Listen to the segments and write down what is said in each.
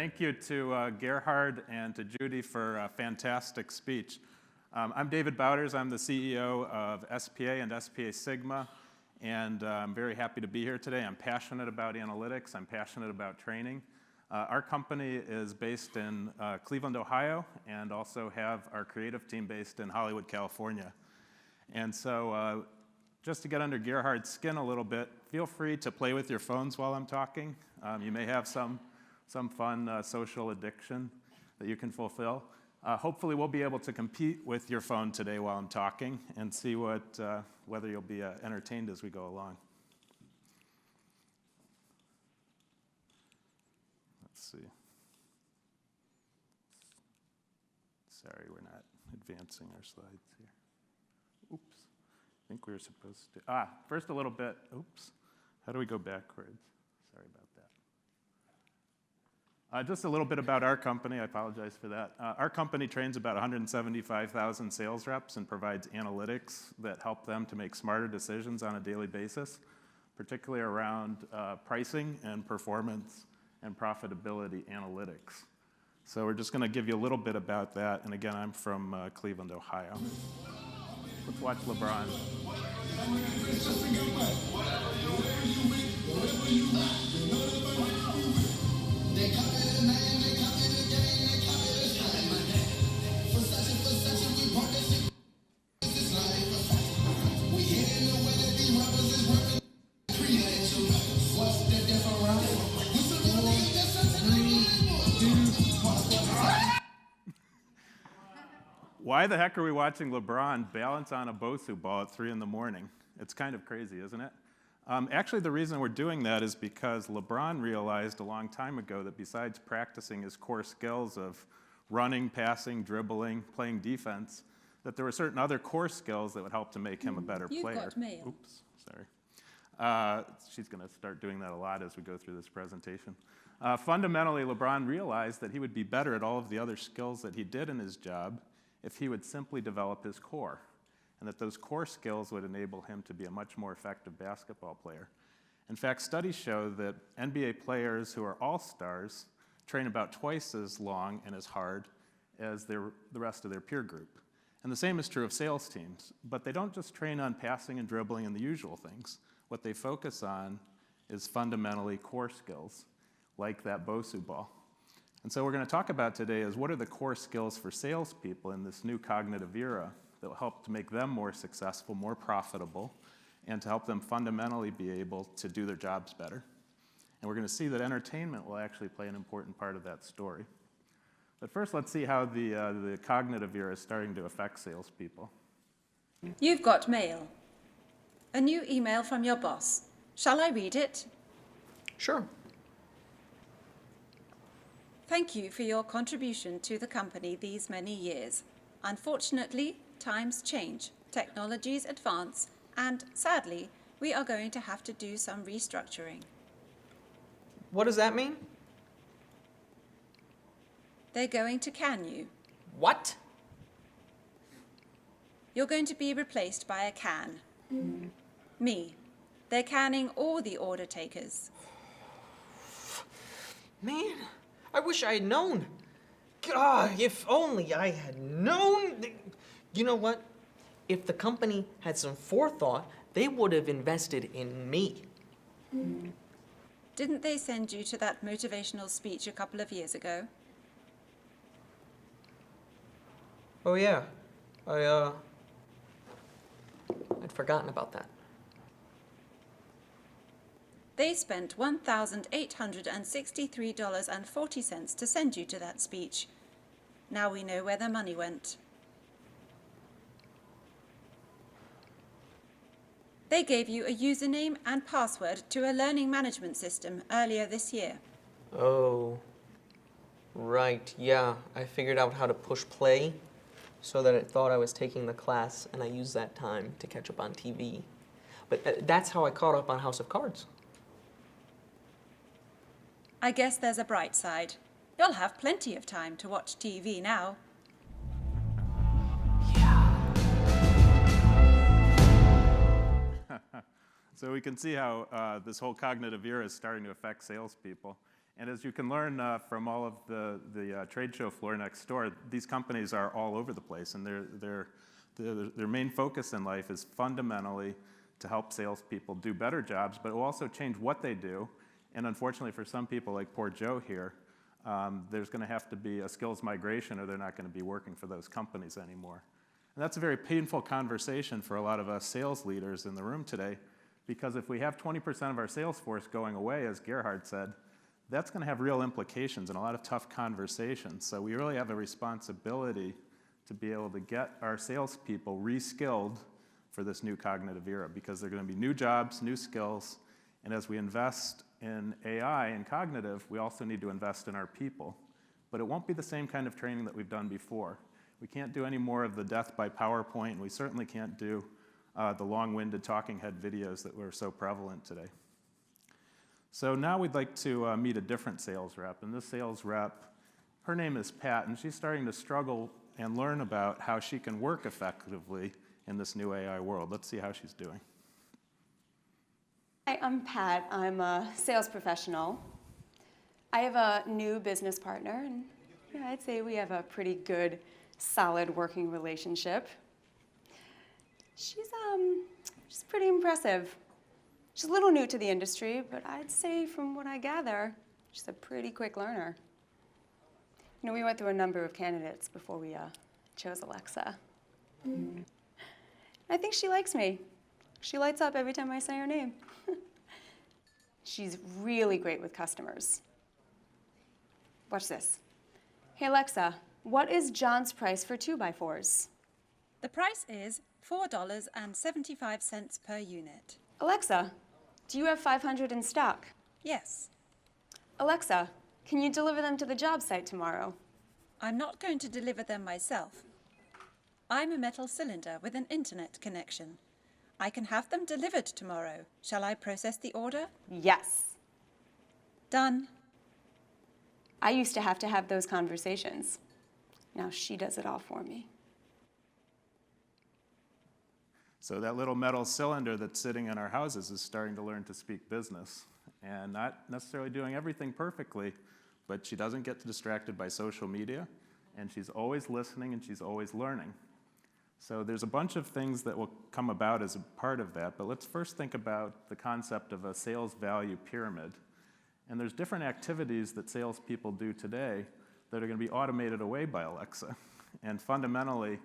Thank you to Gerhard and to Judy for a fantastic speech. I'm David Bauders. I'm the CEO of SPA and SPA Sigma, and I'm very happy to be here today. I'm passionate about analytics. I'm passionate about training. Our company is based in Cleveland, Ohio, and also have our creative team based in Hollywood, California. And so just to get under Gerhard's skin a little bit, feel free to play with your phones while I'm talking. You may have some fun social addiction that you can fulfill. Hopefully we'll be able to compete with your phone today while I'm talking and see whether you'll be entertained as we go along. Let's see. Sorry, we're not advancing our slides here. Oops. I think we were supposed to. First a little bit. Oops. How do we go backwards? Sorry about that. Just a little bit about our company. I apologize for that. Our company trains about 175,000 sales reps and provides analytics that help them to make smarter decisions on a daily basis, particularly around pricing and performance and profitability analytics. So we're just going to give you a little bit about that. And again, I'm from Cleveland, Ohio. Let's watch LeBron. Why the heck are we watching LeBron balance on a Bosu ball at 3 in the morning? It's kind of crazy, isn't it? Actually, the reason we're doing that is because LeBron realized a long time ago that besides practicing his core skills of running, passing, dribbling, playing defense, that there were certain other core skills that would help to make him a better player. You've got mail. Oops, sorry. She's going to start doing that a lot as we go through this presentation. Fundamentally, LeBron realized that he would be better at all of the other skills that he did in his job if he would simply develop his core, and that those core skills would enable him to be a much more effective basketball player. In fact, studies show that NBA players who are all-stars train about twice as long and as hard as the rest of their peer group. And the same is true of sales teams, but they don't just train on passing and dribbling and the usual things. What they focus on is fundamentally core skills, like that Bosu ball. And so what we're going to talk about today is what are the core skills for salespeople in this new cognitive era that will help to make them more successful, more profitable, and to help them fundamentally be able to do their jobs better. And we're going to see that entertainment will actually play an important part of that story. But first, let's see how the cognitive era is starting to affect salespeople. You've got mail. A new email from your boss. Shall I read it? Sure. Thank you for your contribution to the company these many years. Unfortunately, times change, technologies advance, and sadly, we are going to have to do some restructuring. What does that mean? They're going to can you. What? You're going to be replaced by a can. Me. They're canning all the order takers. Man, I wish I had known. God, if only I had known. You know what? If the company had some forethought, they would have invested in me. Didn't they send you to that motivational speech a couple of years ago? Oh yeah, I'd forgotten about that. They spent $1,863.40 to send you to that speech. Now we know where their money went. They gave you a username and password to a learning management system earlier this year. Oh, right, yeah. I figured out how to push play so that it thought I was taking the class, and I used that time to catch up on TV. But that's how I caught up on House of Cards. I guess there's a bright side. You'll have plenty of time to watch TV now. So we can see how this whole cognitive era is starting to affect salespeople. And as you can learn from all of the trade show floor next door, these companies are all over the place, and their main focus in life is fundamentally to help salespeople do better jobs, but it will also change what they do. And unfortunately for some people, like poor Joe here, there's going to have to be a skills migration, or they're not going to be working for those companies anymore. And that's a very painful conversation for a lot of us sales leaders in the room today, because if we have 20% of our sales force going away, as Gerhard said, that's going to have real implications and a lot of tough conversations. So we really have a responsibility to be able to get our salespeople re-skilled for this new cognitive era, because they're going to be new jobs, new skills, and as we invest in AI and cognitive, we also need to invest in our people. But it won't be the same kind of training that we've done before. We can't do any more of the death by PowerPoint, and we certainly can't do the long-winded talking head videos that were so prevalent today. So now we'd like to meet a different sales rep, and this sales rep, her name is Pat, and she's starting to struggle and learn about how she can work effectively in this new AI world. Let's see how she's doing. Hi, I'm Pat. I'm a sales professional. I have a new business partner, and yeah, I'd say we have a pretty good, solid working relationship. She's pretty impressive. She's a little new to the industry, but I'd say from what I gather, she's a pretty quick learner. You know, we went through a number of candidates before we chose Alexa. I think she likes me. She lights up every time I say her name. She's really great with customers. Watch this. Hey Alexa, what is John's price for 2x4s? The price is $4.75 per unit. Alexa, do you have 500 in stock? Yes. Alexa, can you deliver them to the job site tomorrow? I'm not going to deliver them myself. I'm a metal cylinder with an internet connection. I can have them delivered tomorrow. Shall I process the order? Yes. Done. I used to have those conversations. Now she does it all for me. So that little metal cylinder that's sitting in our houses is starting to learn to speak business, and not necessarily doing everything perfectly, but she doesn't get distracted by social media, and she's always listening and she's always learning. So there's a bunch of things that will come about as a part of that, but let's first think about the concept of a sales value pyramid. And there's different activities that salespeople do today that are going to be automated away by Alexa. And fundamentally,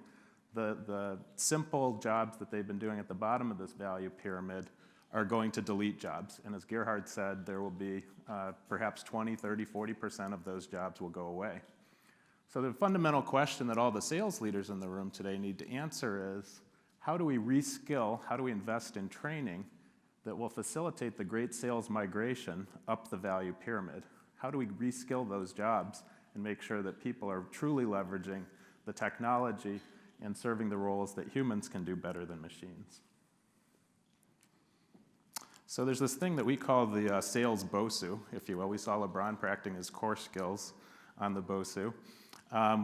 the simple jobs that they've been doing at the bottom of this value pyramid are going to delete jobs. And as Gerhard said, there will be perhaps 20, 30, 40% of those jobs will go away. So the fundamental question that all the sales leaders in the room today need to answer is, how do we reskill, how do we invest in training that will facilitate the great sales migration up the value pyramid? How do we reskill those jobs and make sure that people are truly leveraging the technology and serving the roles that humans can do better than machines? So there's this thing that we call the sales BOSU, if you will. We saw LeBron practicing his core skills on the BOSU.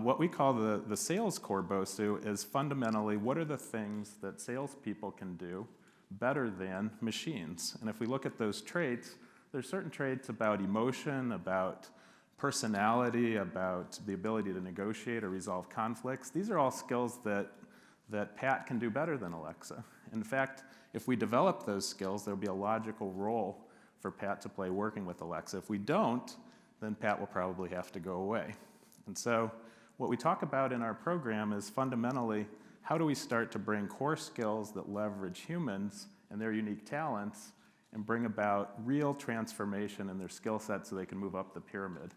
What we call the sales core BOSU is fundamentally what are the things that salespeople can do better than machines. And if we look at those traits, there's certain traits about emotion, about personality, about the ability to negotiate or resolve conflicts. These are all skills that Pat can do better than Alexa. In fact, if we develop those skills, there'll be a logical role for Pat to play working with Alexa. If we don't, then Pat will probably have to go away. And so what we talk about in our program is fundamentally how do we start to bring core skills that leverage humans and their unique talents and bring about real transformation in their skill set so they can move up the pyramid.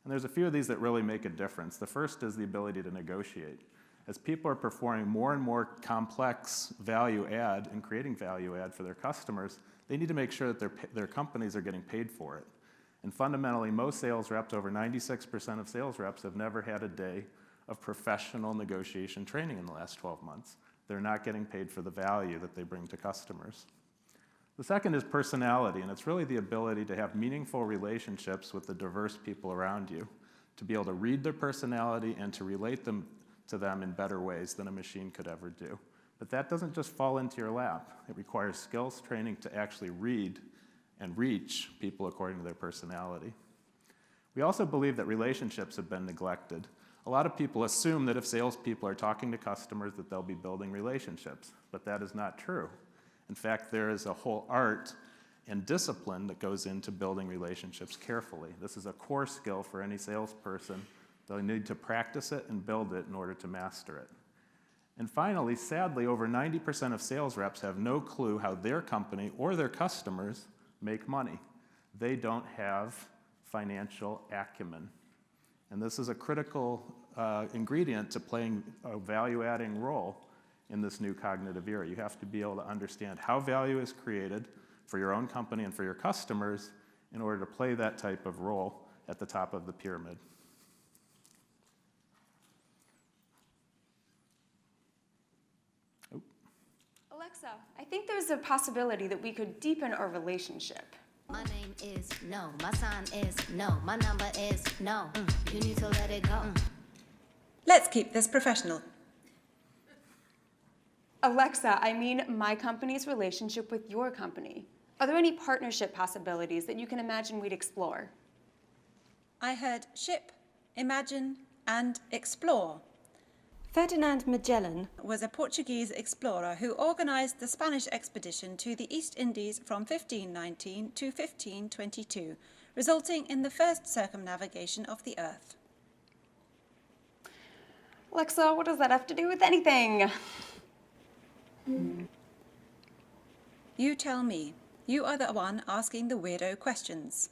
And there's a few of these that really make a difference. The first is the ability to negotiate. As people are performing more and more complex value add and creating value add for their customers, they need to make sure that their companies are getting paid for it. And fundamentally, most sales reps, over 96% of sales reps, have never had a day of professional negotiation training in the last 12 months. They're not getting paid for the value that they bring to customers. The second is personality, and it's really the ability to have meaningful relationships with the diverse people around you, to be able to read their personality and to relate to them in better ways than a machine could ever do. But that doesn't just fall into your lap. It requires skills training to actually read and reach people according to their personality. We also believe that relationships have been neglected. A lot of people assume that if salespeople are talking to customers that they'll be building relationships, but that is not true. In fact, there is a whole art and discipline that goes into building relationships carefully. This is a core skill for any salesperson. They'll need to practice it and build it in order to master it. And finally, sadly, over 90% of sales reps have no clue how their company or their customers make money. They don't have financial acumen. And this is a critical ingredient to playing a value-adding role in this new cognitive era. You have to be able to understand how value is created for your own company and for your customers in order to play that type of role at the top of the pyramid. Alexa, I think there's a possibility that we could deepen our relationship. My name is no. My sign is no. My number is no. You need to let it go. Let's keep this professional. Alexa, I mean my company's relationship with your company. Are there any partnership possibilities that you can imagine we'd explore? I heard ship, imagine, and explore. Ferdinand Magellan was a Portuguese explorer who organized the Spanish expedition to the East Indies from 1519 to 1522, resulting in the first circumnavigation of the Earth. Alexa, what does that have to do with anything? You tell me. You are the one asking the weirdo questions.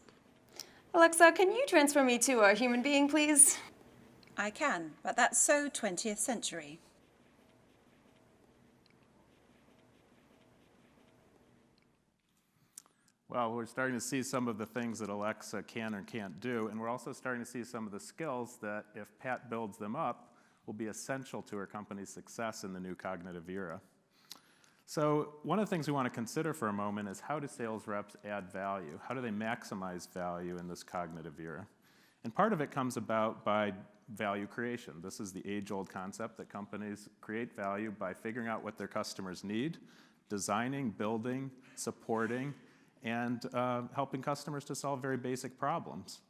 Alexa, can you transfer me to a human being, please? I can, but that's so 20th century. Well, we're starting to see some of the things that Alexa can or can't do, and we're also starting to see some of the skills that, if Pat builds them up, will be essential to her company's success in the new cognitive era. So one of the things we want to consider for a moment is, how do sales reps add value? How do they maximize value in this cognitive era? And part of it comes about by value creation. This is the age-old concept that companies create value by figuring out what their customers need, designing, building, supporting, and helping customers to solve very basic problems.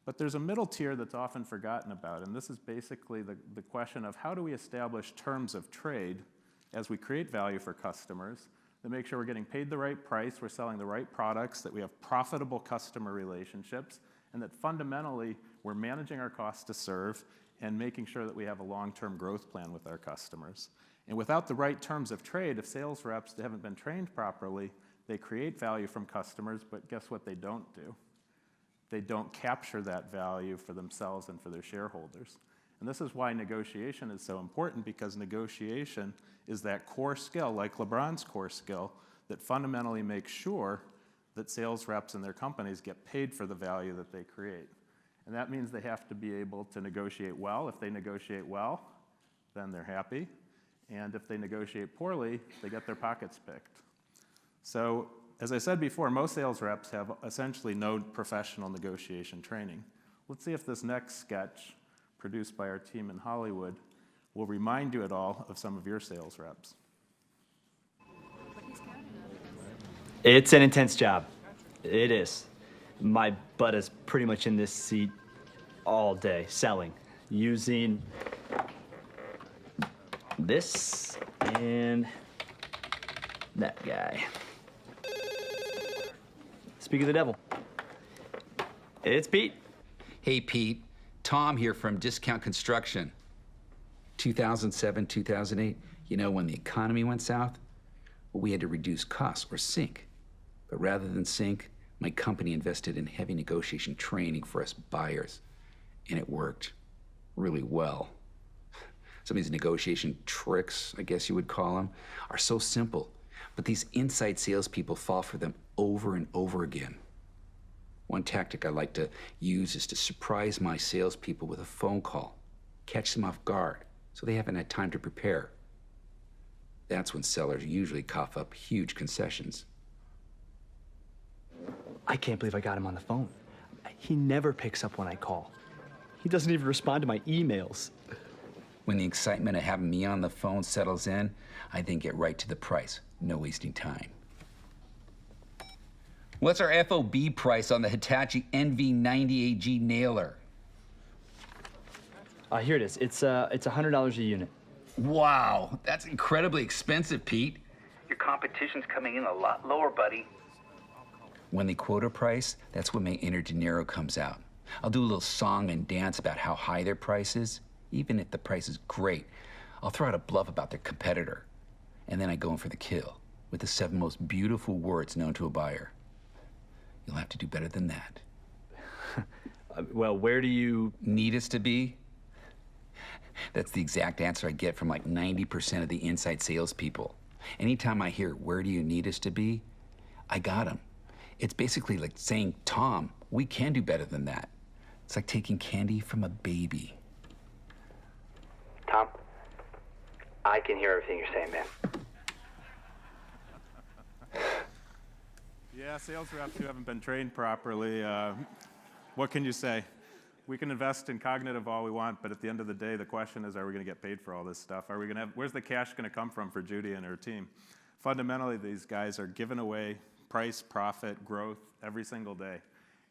But there's a middle tier that's often forgotten about, and this is basically the question of, how do we establish terms of trade as we create value for customers that make sure we're getting paid the right price, we're selling the right products, that we have profitable customer relationships, and that fundamentally we're managing our costs to serve and making sure that we have a long-term growth plan with our customers. And without the right terms of trade, if sales reps haven't been trained properly, they create value from customers, but guess what they don't do? They don't capture that value for themselves and for their shareholders. And this is why negotiation is so important, because negotiation is that core skill, like LeBron's core skill, that fundamentally makes sure that sales reps and their companies get paid for the value that they create. And that means they have to be able to negotiate well. If they negotiate well, then they're happy. And if they negotiate poorly, they get their pockets picked. So, as I said before, most sales reps have essentially no professional negotiation training. Let's see if this next sketch, produced by our team in Hollywood, will remind you at all of some of your sales reps. It's an intense job. It is. My butt is pretty much in this seat all day, selling, using this and that guy. Speak of the devil. It's Pete. Hey, Pete. Tom here from Discount Construction. 2007, 2008, you know, when the economy went south, well, we had to reduce costs or sink. But rather than sink, my company invested in heavy negotiation training for us buyers, and it worked really well. Some of these negotiation tricks, I guess you would call them, are so simple, but these inside salespeople fall for them over and over again. One tactic I like to use is to surprise my salespeople with a phone call, catch them off guard, so they haven't had time to prepare. That's when sellers usually cough up huge concessions. I can't believe I got him on the phone. He never picks up when I call. He doesn't even respond to my emails. When the excitement of having me on the phone settles in, I then get right to the price, no wasting time. What's our FOB price on the Hitachi NV90AG nailer? Here it is. It's $100 a unit. Wow, that's incredibly expensive, Pete. Your competition's coming in a lot lower, buddy. When they quote a price, that's when my inner De Niro comes out. I'll do a little song and dance about how high their price is, even if the price is great. I'll throw out a bluff about their competitor. And then I go in for the kill with the 7 most beautiful words known to a buyer. You'll have to do better than that. Well, where do you... Need us to be? That's the exact answer I get from like 90% of the inside salespeople. Anytime I hear, where do you need us to be? I got them. It's basically like saying, Tom, we can do better than that. It's like taking candy from a baby. Tom, I can hear everything you're saying, man. Yeah, sales reps who haven't been trained properly, what can you say? We can invest in cognitive all we want, but at the end of the day, the question is, are we going to get paid for all this stuff? Are we going to have, where's the cash going to come from for Judy and her team? Fundamentally, these guys are giving away price, profit, growth every single day.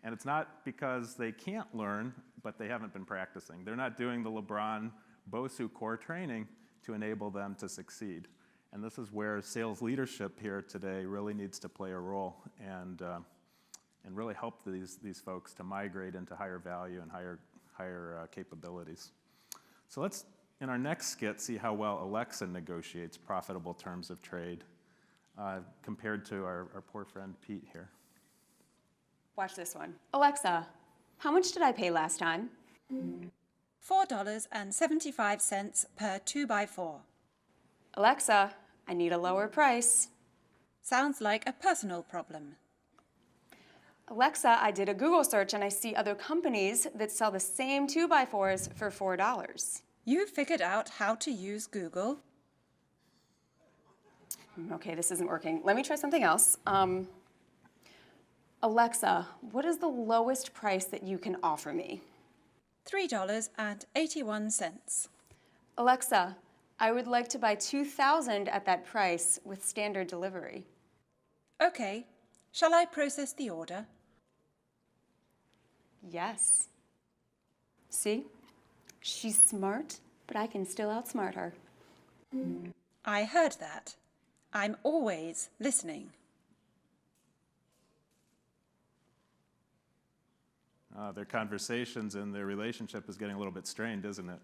And it's not because they can't learn, but they haven't been practicing. They're not doing the LeBron BOSU core training to enable them to succeed. And this is where sales leadership here today really needs to play a role and really help these folks to migrate into higher value and higher capabilities. So let's, in our next skit, see how well Alexa negotiates profitable terms of trade compared to our poor friend Pete here. Watch this one. Alexa, how much did I pay last time? $4.75 per 2x4. Alexa, I need a lower price. Sounds like a personal problem. Alexa, I did a Google search and I see other companies that sell the same 2x4s for $4. You figured out how to use Google? Okay, this isn't working. Let me try something else. Alexa, what is the lowest price that you can offer me? $3.81. Alexa, I would like to buy 2,000 at that price with standard delivery. Okay, shall I process the order? Yes. See? She's smart, but I can still outsmart her. I heard that. I'm always listening. Their conversations and their relationship is getting a little bit strained, isn't it?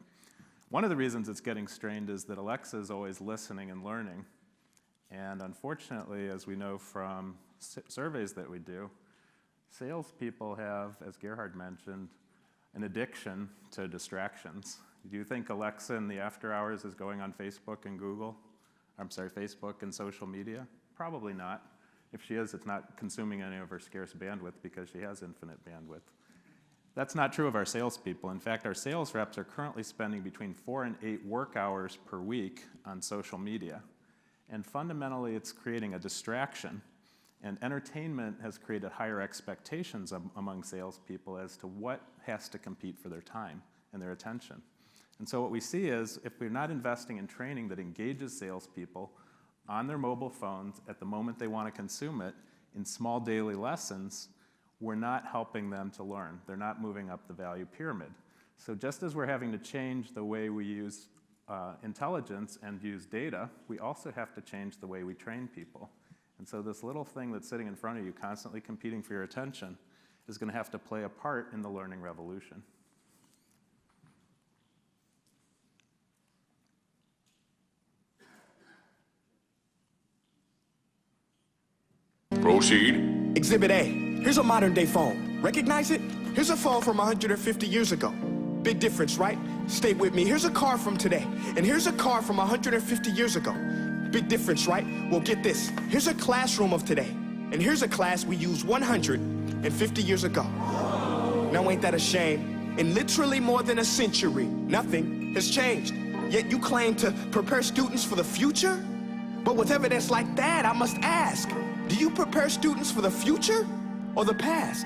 One of the reasons it's getting strained is that Alexa is always listening and learning. And unfortunately, as we know from surveys that we do, salespeople have, as Gerhard mentioned, an addiction to distractions. Do you think Alexa in the after hours is going on Facebook and Facebook and social media? Probably not. If she is, it's not consuming any of her scarce bandwidth because she has infinite bandwidth. That's not true of our salespeople. In fact, our sales reps are currently spending between 4 and 8 work hours per week on social media. And fundamentally, it's creating a distraction. And entertainment has created higher expectations among salespeople as to what has to compete for their time and their attention. And so what we see is, if we're not investing in training that engages salespeople on their mobile phones at the moment they want to consume it in small daily lessons, we're not helping them to learn. They're not moving up the value pyramid. So just as we're having to change the way we use intelligence and use data, we also have to change the way we train people. And so this little thing that's sitting in front of you, constantly competing for your attention, is going to have to play a part in the learning revolution. Proceed. Exhibit A. Here's a modern day phone. Recognize it? Here's a phone from 150 years ago. Big difference, right? Stay with me. Here's a car from today. And here's a car from 150 years ago. Big difference, right? Well, get this. Here's a classroom of today. And here's a class we used 150 years ago. Now ain't that a shame? In literally more than a century, nothing has changed. Yet you claim to prepare students for the future? But with evidence like that, I must ask, do you prepare students for the future or the past?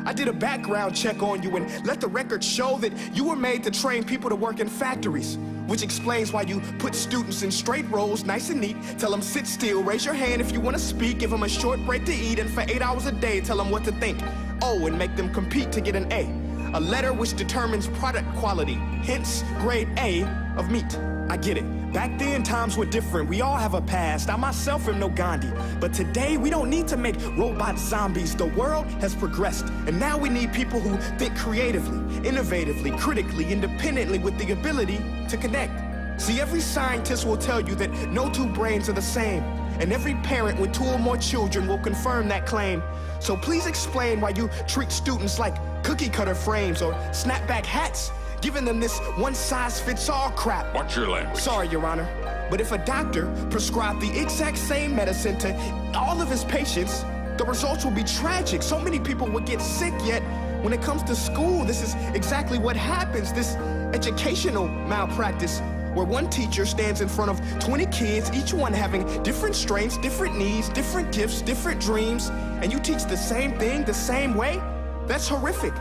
I did a background check on you and let the record show that you were made to train people to work in factories, which explains why you put students in straight rows, nice and neat. Tell them sit still, raise your hand if you want to speak. Give them a short break to eat, and for 8 hours a day, tell them what to think. Oh, and make them compete to get an A. A letter which determines product quality, hence grade A of meat. I get it. Back then, times were different. We all have a past. I myself am no Gandhi. But today, we don't need to make robot zombies. The world has progressed, and now we need people who think creatively, innovatively, critically, independently, with the ability to connect. See, every scientist will tell you that no two brains are the same, and every parent with 2 or more children will confirm that claim. So please explain why you treat students like cookie cutter frames or snapback hats, giving them this one-size-fits-all crap. Watch your language. Sorry, Your Honor, but if a doctor prescribed the exact same medicine to all of his patients, the results will be tragic. So many people would get sick, yet when it comes to school, this is exactly what happens. This educational malpractice, where one teacher stands in front of 20 kids, each one having different strengths, different needs, different gifts, different dreams, and you teach the same thing the same way? That's horrific.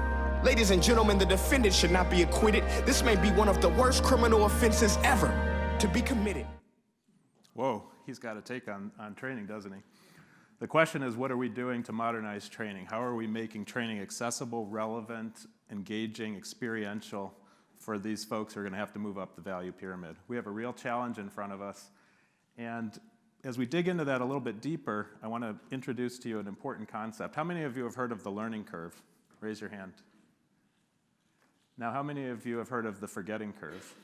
Ladies and gentlemen, the defendant should not be acquitted. This may be one of the worst criminal offenses ever to be committed. Whoa, he's got a take on training, doesn't he? The question is, what are we doing to modernize training? How are we making training accessible, relevant, engaging, experiential for these folks who are going to have to move up the value pyramid? We have a real challenge in front of us. And as we dig into that a little bit deeper, I want to introduce to you an important concept. How many of you have heard of the learning curve? Raise your hand. Now, how many of you have heard of the forgetting curve?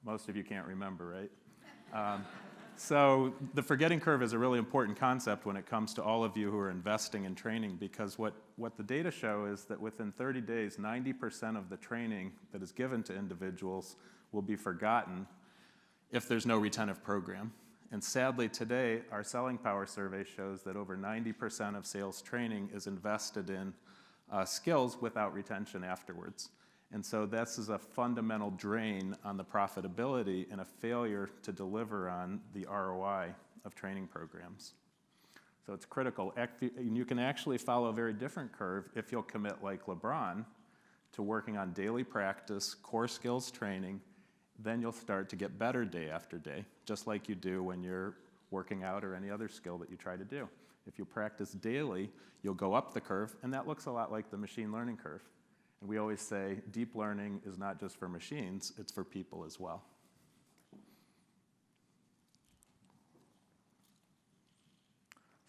Most of you can't remember, right? So the forgetting curve is a really important concept when it comes to all of you who are investing in training, because what the data show is that within 30 days, 90% of the training that is given to individuals will be forgotten if there's no retentive program. And sadly, today, our Selling Power survey shows that over 90% of sales training is invested in skills without retention afterwards. And so this is a fundamental drain on the profitability and a failure to deliver on the ROI of training programs. So it's critical. And you can actually follow a very different curve if you'll commit, like LeBron, to working on daily practice, core skills training. Then you'll start to get better day after day, just like you do when you're working out or any other skill that you try to do. If you practice daily, you'll go up the curve, and that looks a lot like the machine learning curve. And we always say deep learning is not just for machines, it's for people as well.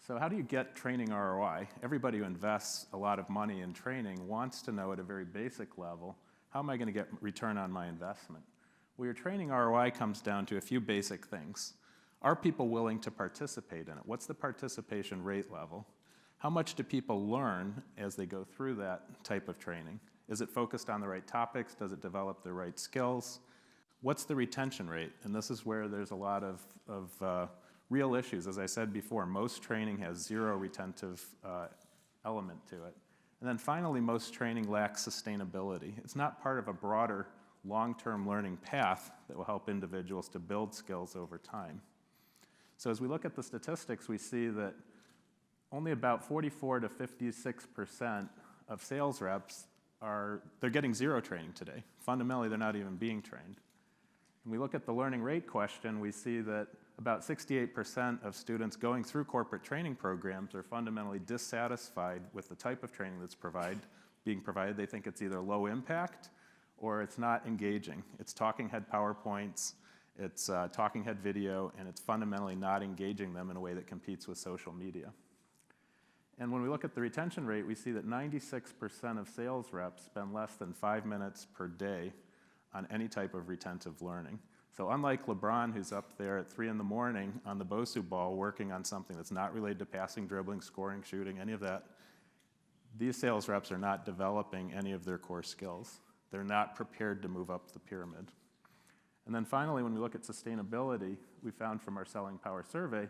So how do you get training ROI? Everybody who invests a lot of money in training wants to know at a very basic level, how am I going to get return on my investment? Well, your training ROI comes down to a few basic things. Are people willing to participate in it? What's the participation rate level? How much do people learn as they go through that type of training? Is it focused on the right topics? Does it develop the right skills? What's the retention rate? And this is where there's a lot of real issues. As I said before, most training has zero retentive element to it. And then finally, most training lacks sustainability. It's not part of a broader long-term learning path that will help individuals to build skills over time. So as we look at the statistics, we see that only about 44 to 56% of sales reps they're getting zero training today. Fundamentally, they're not even being trained. When we look at the learning rate question, we see that about 68% of students going through corporate training programs are fundamentally dissatisfied with the type of training that's being provided. They think it's either low impact or it's not engaging. It's talking head PowerPoints, it's talking head video, and it's fundamentally not engaging them in a way that competes with social media. And when we look at the retention rate, we see that 96% of sales reps spend less than 5 minutes per day on any type of retentive learning. So unlike LeBron, who's up there at 3 in the morning on the Bosu ball working on something that's not related to passing, dribbling, scoring, shooting, any of that, these sales reps are not developing any of their core skills. They're not prepared to move up the pyramid. And then finally, when we look at sustainability, we found from our Selling Power survey,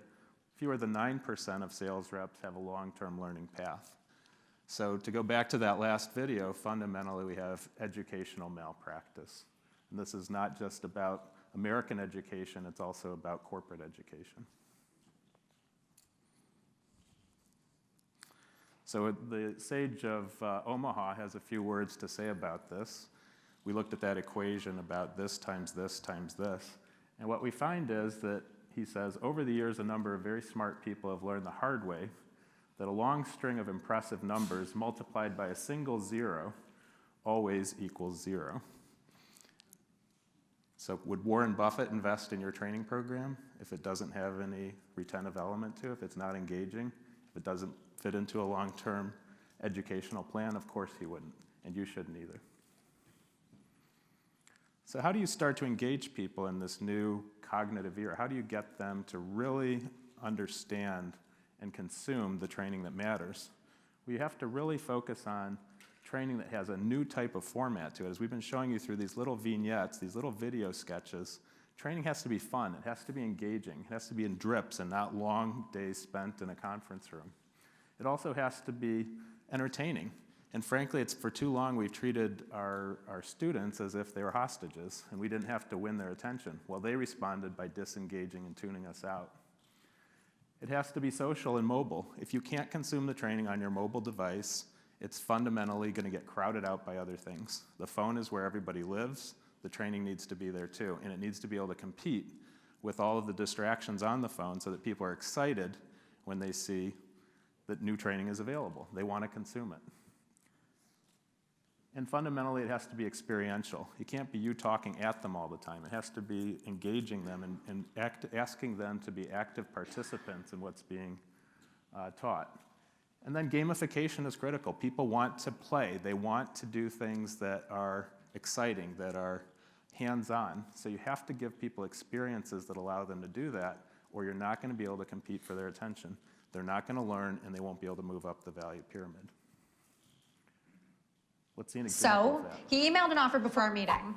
fewer than 9% of sales reps have a long-term learning path. So to go back to that last video, fundamentally we have educational malpractice. And this is not just about American education, it's also about corporate education. So the Sage of Omaha has a few words to say about this. we looked at that equation about this times this times this. And what we find is that, he says, over the years, a number of very smart people have learned the hard way that a long string of impressive numbers multiplied by a single zero always equals 0. So would Warren Buffett invest in your training program if it doesn't have any retentive element to it, if it's not engaging, if it doesn't fit into a long-term educational plan? Of course he wouldn't, and you shouldn't either. So how do you start to engage people in this new cognitive era? How do you get them to really understand and consume the training that matters? Well, you have to really focus on training that has a new type of format to it. As we've been showing you through these little vignettes, these little video sketches, training has to be fun. It has to be engaging. It has to be in drips and not long days spent in a conference room. It also has to be entertaining. And frankly, it's for too long we've treated our students as if they were hostages, and we didn't have to win their attention. Well, they responded by disengaging and tuning us out. It has to be social and mobile. If you can't consume the training on your mobile device, it's fundamentally going to get crowded out by other things. The phone is where everybody lives. The training needs to be there too, and it needs to be able to compete with all of the distractions on the phone so that people are excited when they see that new training is available. They want to consume it. And fundamentally, it has to be experiential. It can't be you talking at them all the time. It has to be engaging them and asking them to be active participants in what's being taught. And then gamification is critical. People want to play. They want to do things that are exciting, that are hands-on. So you have to give people experiences that allow them to do that, or you're not going to be able to compete for their attention. They're not going to learn, and they won't be able to move up the value pyramid. Let's see an example of that. He emailed an offer before our meeting.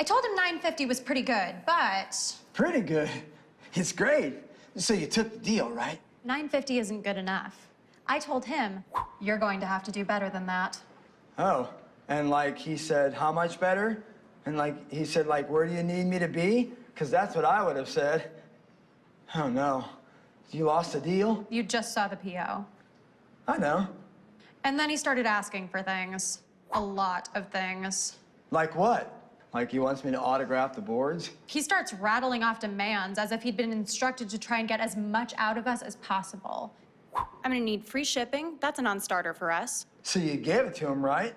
I told him $950 was pretty good, but Pretty good? It's great. So you took the deal, right? $950 isn't good enough. I told him, you're going to have to do better than that. Oh, and like he said, how much better? And like he said, like, where do you need me to be? Because that's what I would have said. Oh no, you lost the deal? You just saw the PO. I know. And then he started asking for things. A lot of things. Like what? Like he wants me to autograph the boards? He starts rattling off demands as if he'd been instructed to try and get as much out of us as possible. I'm gonna need free shipping. That's a non-starter for us. So you gave it to him, right?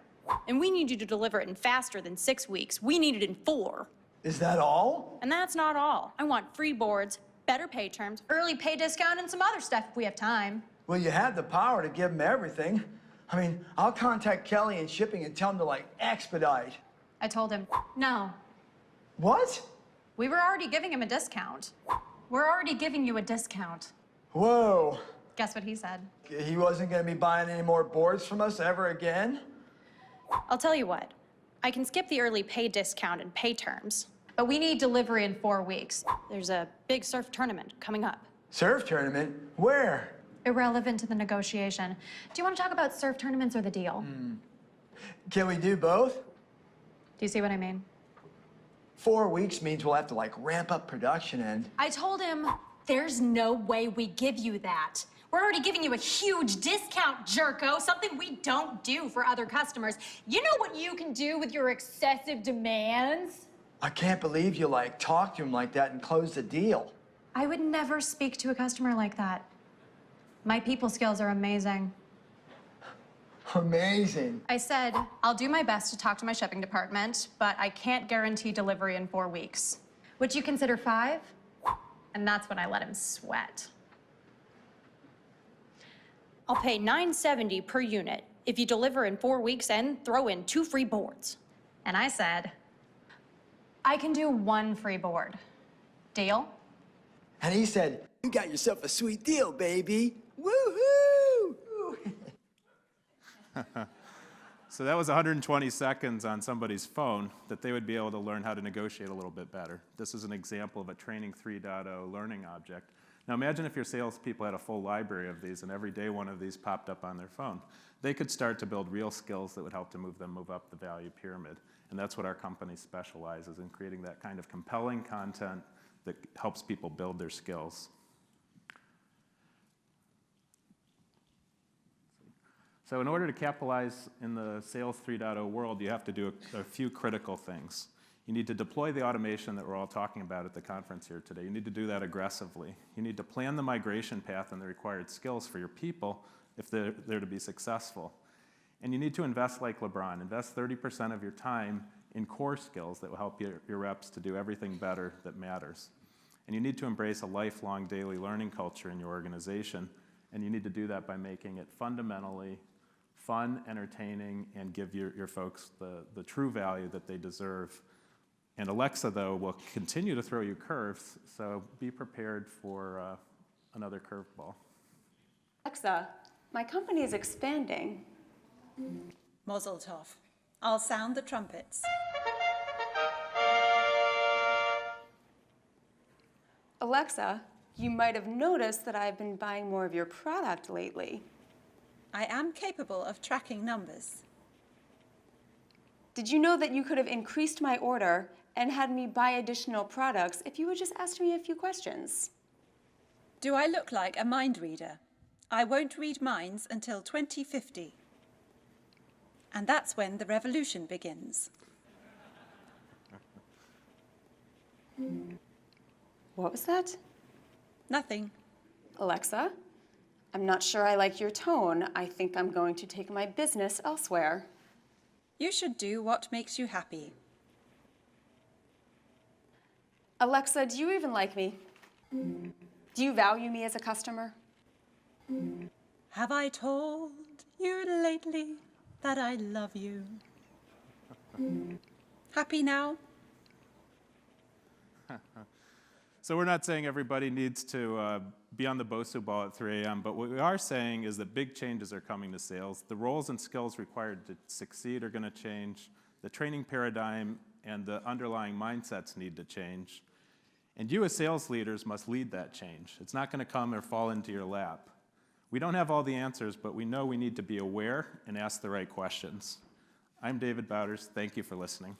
And we need you to deliver it in faster than 6 weeks. We need it in 4. Is that all? And that's not all. I want free boards, better pay terms, early pay discount, and some other stuff if we have time. Well, you had the power to give him everything. I mean, I'll contact Kelly in shipping and tell him to, like, expedite. I told him, no. What? We were already giving him a discount. We're already giving you a discount. Whoa. Guess what he said? He wasn't going to be buying any more boards from us ever again? I'll tell you what. I can skip the early pay discount and pay terms, but we need delivery in 4 weeks. There's a big surf tournament coming up. Surf tournament? Where? Irrelevant to the negotiation. Do you want to talk about surf tournaments or the deal? Can we do both? Do you see what I mean? 4 weeks means we'll have to, like, ramp up production and... I told him, there's no way we give you that. We're already giving you a huge discount, jerko, something we don't do for other customers. You know what you can do with your excessive demands? I can't believe you, like, talked to him like that and closed the deal. I would never speak to a customer like that. My people skills are amazing. Amazing. I said, I'll do my best to talk to my shipping department, but I can't guarantee delivery in 4 weeks. Would you consider 5? And that's when I let him sweat. I'll pay $970 per unit if you deliver in 4 weeks and throw in 2 free boards. And I said, I can do 1 free board. Deal? And he said, you got yourself a sweet deal, baby. Woohoo! So that was 120 seconds on somebody's phone that they would be able to learn how to negotiate a little bit better. This is an example of a Training 3.0 learning object. Now imagine if your salespeople had a full library of these and every day one of these popped up on their phone. They could start to build real skills that would help to move up the value pyramid. And that's what our company specializes in, creating that kind of compelling content that helps people build their skills. So in order to capitalize in the Sales 3.0 world, you have to do a few critical things. You need to deploy the automation that we're all talking about at the conference here today. You need to do that aggressively. You need to plan the migration path and the required skills for your people if they're to be successful. And you need to invest like LeBron. Invest 30% of your time in core skills that will help your reps to do everything better that matters. And you need to embrace a lifelong daily learning culture in your organization. And you need to do that by making it fundamentally fun, entertaining, and give your folks the true value that they deserve. And Alexa, though, will continue to throw you curves, so be prepared for another curveball. Alexa, my company is expanding. Mazel tov. I'll sound the trumpets. Alexa, you might have noticed that I've been buying more of your product lately. I am capable of tracking numbers. Did you know that you could have increased my order and had me buy additional products if you would just ask me a few questions? Do I look like a mind reader? I won't read minds until 2050. And that's when the revolution begins. What was that? Nothing. Alexa, I'm not sure I like your tone. I think I'm going to take my business elsewhere. You should do what makes you happy. Alexa, do you even like me? Do you value me as a customer? Have I told you lately that I love you? Happy now? So we're not saying everybody needs to be on the Bosu ball at 3 a.m., but what we are saying is that big changes are coming to sales. The roles and skills required to succeed are going to change. The training paradigm and the underlying mindsets need to change. And you as sales leaders must lead that change. It's not going to come or fall into your lap. We don't have all the answers, but we know we need to be aware and ask the right questions. I'm David Bauders. Thank you for listening.